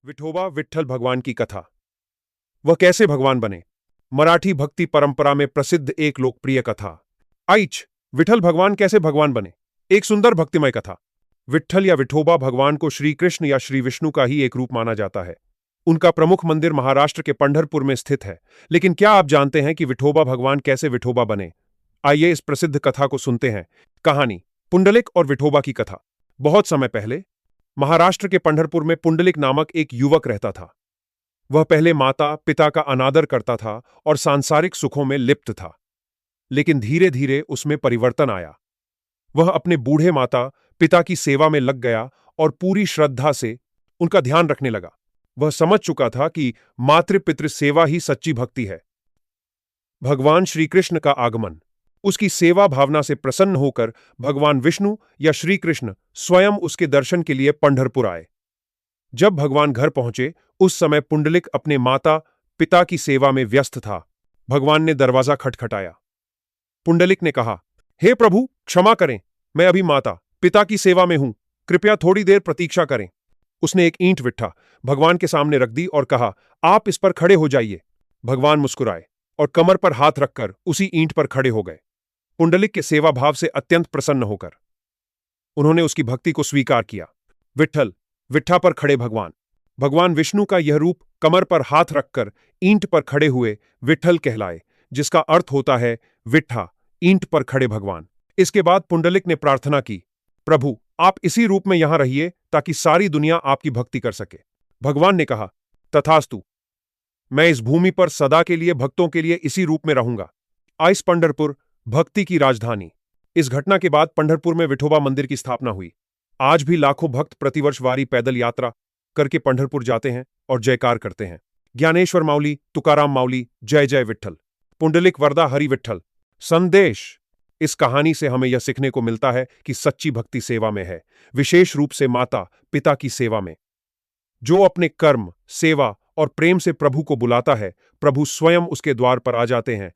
विठोबा विठ्ठल भगवान की कथा। वह कैसे भगवान बने। मराठी भक्ति परंपरा में प्रसिद्ध एक लोकप्रिय कथा। आइच विठल भगवान कैसे भगवान बने। एक सुंदर भक्तिमय कथा। विठ्ठल या विठोबा भगवान को श्री कृष्ण या श्री विष्णु का ही एक रूप माना जाता है। उनका प्रमुख मंदिर महाराष्ट्र के पंढरपुर में स्थित है। लेकिन क्या आप जानते हैं कि विठोबा भगवान कैसे विठोबा बने? आइए इस प्रसिद्ध कथा को सुनते हैं। कहानी पुंडलिक और विठोबा की कथा। बहुत समय पहले महाराष्ट्र के पंढरपुर में पुंडलिक नामक एक युवक रहता था। वह पहले माता पिता का अनादर करता था और सांसारिक सुखों में लिप्त था। लेकिन धीरे धीरे उसमें परिवर्तन आया। वह अपने बूढ़े माता पिता की सेवा में लग गया और पूरी श्रद्धा से उनका ध्यान रखने लगा। वह समझ चुका था कि मातृ-पितृ सेवा ही सच्ची भक्ति है। भगवान श्री कृष्ण का आगमन। उसकी सेवा भावना से प्रसन्न होकर भगवान विष्णु या श्री कृष्ण स्वयं उसके दर्शन के लिए पंढरपुर आए। जब भगवान घर पहुंचे उस समय पुंडलिक अपने माता पिता की सेवा में व्यस्त था। भगवान ने दरवाजा खटखटाया। पुंडलिक ने कहा, हे प्रभु, क्षमा करें, मैं अभी माता पिता की सेवा में हूं, कृपया थोड़ी देर प्रतीक्षा करें। उसने एक ईंट विट्ठा भगवान के सामने रख दी और कहा, आप इस पर खड़े हो जाइए। भगवान मुस्कुराए और कमर पर हाथ रखकर उसी ईंट पर खड़े हो गए। पुंडलिक के सेवा भाव से अत्यंत प्रसन्न होकर उन्होंने उसकी भक्ति को स्वीकार किया। विठ्ठल विट्ठा पर खड़े भगवान। भगवान विष्णु का यह रूप कमर पर हाथ रखकर ईंट पर खड़े हुए विठ्ठल कहलाए, जिसका अर्थ होता है विट्ठा, ईंट पर खड़े भगवान। इसके बाद पुंडलिक ने प्रार्थना की, प्रभु आप इसी रूप में यहां रहिए ताकि सारी दुनिया आपकी भक्ति कर सके। भगवान ने कहा, तथास्तु, मैं इस भूमि पर सदा के लिए भक्तों के लिए इसी रूप में रहूंगा। आइस पंढरपुर भक्ति की राजधानी। इस घटना के बाद पंढरपुर में विठोबा मंदिर की स्थापना हुई। आज भी लाखों भक्त प्रतिवर्ष वारी पैदल यात्रा करके पंढरपुर जाते हैं और जयकार करते हैं। ज्ञानेश्वर माउली, तुकाराम माउली, जय जय विठ्ठल। पुंडलिक वरदा हरि विठ्ठल। संदेश। इस कहानी से हमें यह सीखने को मिलता है कि सच्ची भक्ति सेवा में है, विशेष रूप से माता पिता की सेवा में। जो अपने कर्म, सेवा और प्रेम से प्रभु को बुलाता है, प्रभु स्वयं उसके द्वार पर आ जाते हैं।